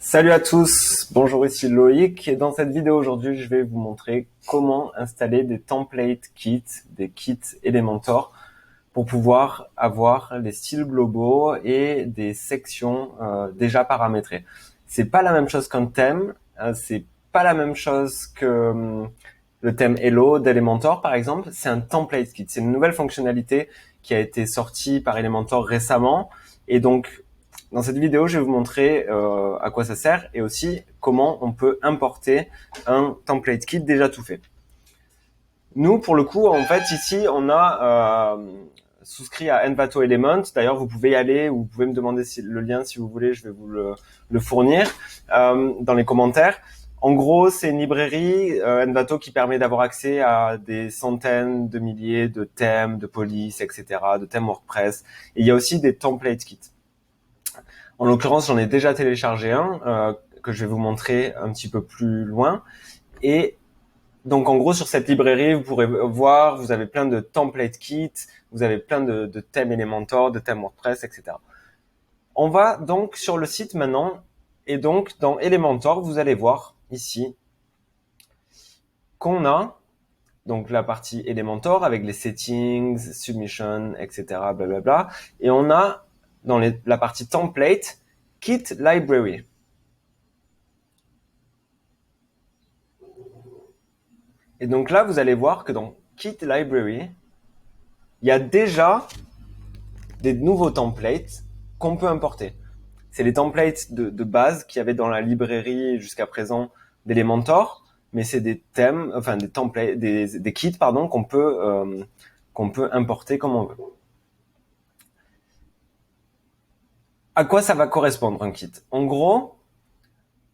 Salut à tous, bonjour, ici Loïc et dans cette vidéo aujourd'hui je vais vous montrer comment installer des template kits, des kits Elementor pour pouvoir avoir des styles globaux et des sections déjà paramétrées. C'est pas la même chose qu'un thème, c'est pas la même chose que le thème Hello d'Elementor par exemple, c'est un template kit, c'est une nouvelle fonctionnalité qui a été sortie par Elementor récemment et donc dans cette vidéo, je vais vous montrer à quoi ça sert et aussi comment on peut importer un template kit déjà tout fait. Nous, pour le coup, en fait, ici, on a souscrit à Envato Element. D'ailleurs, vous pouvez y aller ou vous pouvez me demander le lien si vous voulez, je vais vous le fournir dans les commentaires. En gros, c'est une librairie Envato qui permet d'avoir accès à des centaines de milliers de thèmes, de polices, etc., de thèmes WordPress. Et il y a aussi des template kits. En l'occurrence, j'en ai déjà téléchargé un que je vais vous montrer un petit peu plus loin. Et donc, en gros, sur cette librairie, vous pourrez voir, vous avez plein de template kits, vous avez plein de thèmes Elementor, de thèmes WordPress, etc. On va donc sur le site maintenant. Et donc, dans Elementor, vous allez voir ici qu'on a donc la partie Elementor avec les settings, submission, etc. Blablabla. Et on a dans la partie template, Kit Library. Et donc là, vous allez voir que dans Kit Library, il y a déjà des nouveaux templates qu'on peut importer. C'est les templates de base qu'il y avait dans la librairie jusqu'à présent d'Elementor, mais c'est des thèmes, enfin des templates, des kits, pardon, qu'on peut importer comme on veut. À quoi ça va correspondre un kit? En gros,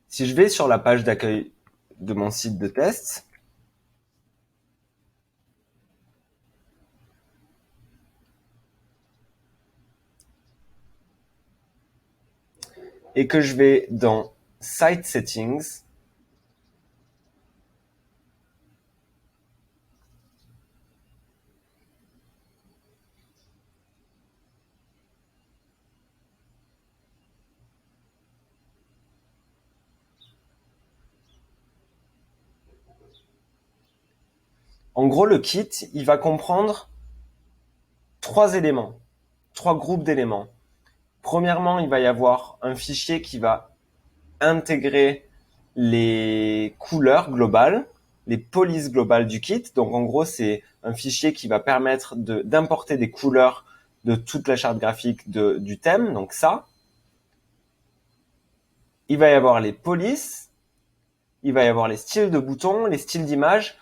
si je vais sur la page d'accueil de mon site de test, et que je vais dans Site Settings, en gros, le kit, il va comprendre trois éléments, trois groupes d'éléments. Premièrement, il va y avoir un fichier qui va intégrer les couleurs globales, les polices globales du kit. Donc en gros, c'est un fichier qui va permettre d'importer des couleurs de toute la charte graphique du thème. Donc ça, il va y avoir les polices, il va y avoir les styles de boutons, les styles d'images.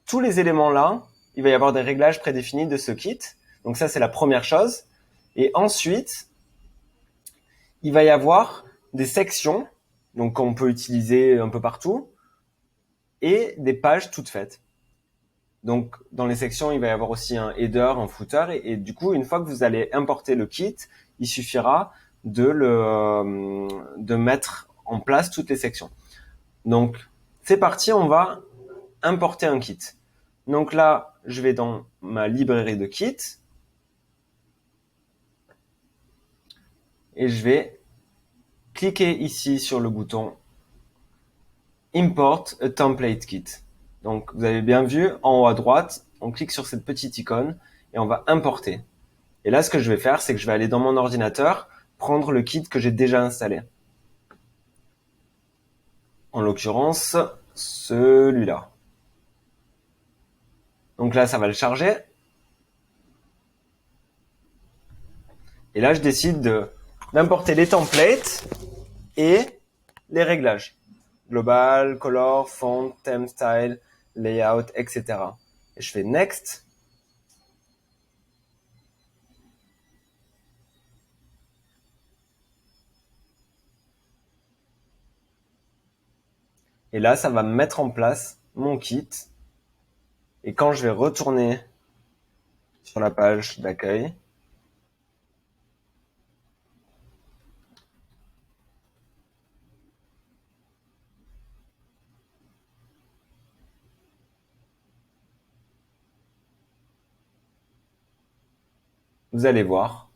Tous les éléments là, il va y avoir des réglages prédéfinis de ce kit. Donc ça, c'est la première chose. Et ensuite, il va y avoir des sections, donc qu'on peut utiliser un peu partout, et des pages toutes faites. Donc, dans les sections, il va y avoir aussi un header, un footer, et du coup, une fois que vous allez importer le kit, il suffira de mettre en place toutes les sections. Donc, c'est parti, on va importer un kit. Donc là, je vais dans ma librairie de kits, et je vais cliquer ici sur le bouton Import a template kit. Donc, vous avez bien vu, en haut à droite, on clique sur cette petite icône et on va importer. Et là, ce que je vais faire, c'est que je vais aller dans mon ordinateur, prendre le kit que j'ai déjà installé. En l'occurrence, celui-là. Donc là, ça va le charger. Et là, je décide d'importer les templates et les réglages. Global, color, font, theme style, layout, etc. Et je fais next. Et là, ça va me mettre en place mon kit. Et quand je vais retourner sur la page d'accueil, vous allez voir.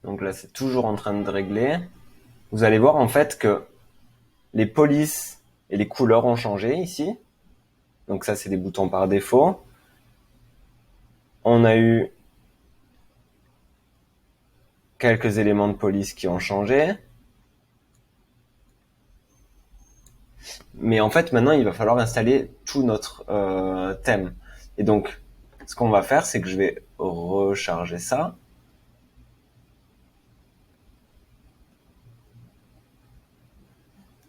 Donc là, c'est toujours en train de régler. Vous allez voir en fait que les polices et les couleurs ont changé ici. Donc ça, c'est des boutons par défaut. On a eu quelques éléments de police qui ont changé. Mais en fait, maintenant, il va falloir installer tout notre thème. Et donc, ce qu'on va faire, c'est que je vais recharger ça.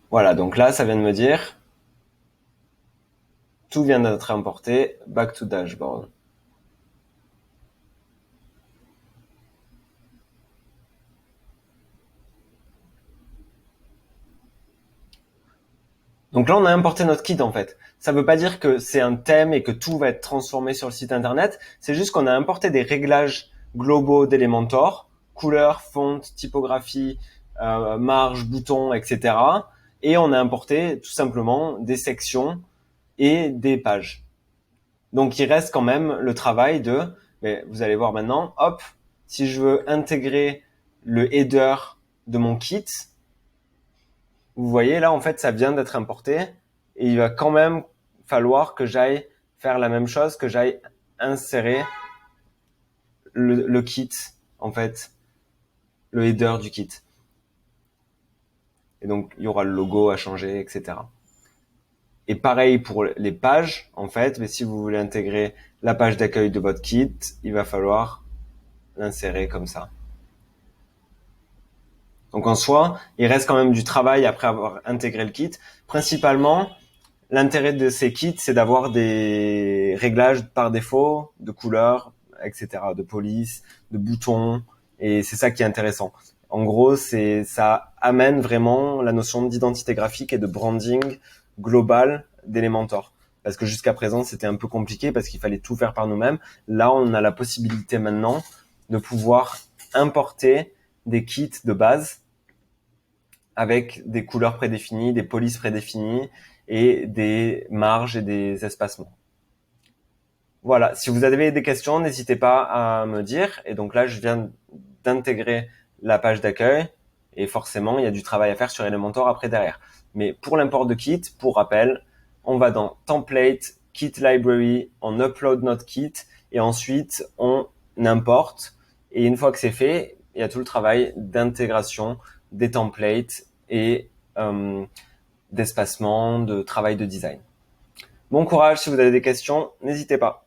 Voilà, donc là, ça vient de me dire, tout vient d'être importé, back to dashboard. Donc là, on a importé notre kit en fait. Ça veut pas dire que c'est un thème et que tout va être transformé sur le site internet. C'est juste qu'on a importé des réglages globaux d'Elementor, couleur, font, typographie, marge, boutons, etc. Et on a importé tout simplement des sections et des pages. Donc il reste quand même le travail de, mais vous allez voir maintenant, hop, si je veux intégrer le header de mon kit, vous voyez là en fait ça vient d'être importé et il va quand même falloir que j'aille faire la même chose, que j'aille insérer le kit en fait, le header du kit. Et donc il y aura le logo à changer, etc. Et pareil pour les pages en fait, mais si vous voulez intégrer la page d'accueil de votre kit, il va falloir l'insérer comme ça. Donc en soi, il reste quand même du travail après avoir intégré le kit. Principalement, l'intérêt de ces kits, c'est d'avoir des réglages par défaut, de couleurs, etc., de police, de boutons, et c'est ça qui est intéressant. En gros, ça amène vraiment la notion d'identité graphique et de branding global d'Elementor. Parce que jusqu'à présent, c'était un peu compliqué parce qu'il fallait tout faire par nous-mêmes. Là, on a la possibilité maintenant de pouvoir importer des kits de base avec des couleurs prédéfinies, des polices prédéfinies et des marges et des espacements. Voilà, si vous avez des questions, n'hésitez pas à me dire. Et donc là, je viens d'intégrer la page d'accueil et forcément, il y a du travail à faire sur Elementor après derrière. Mais pour l'import de kit, pour rappel, on va dans Template, Kit Library, on upload notre kit et ensuite on importe. Et une fois que c'est fait, il y a tout le travail d'intégration des templates et d'espacement, de travail de design. Bon courage, si vous avez des questions, n'hésitez pas.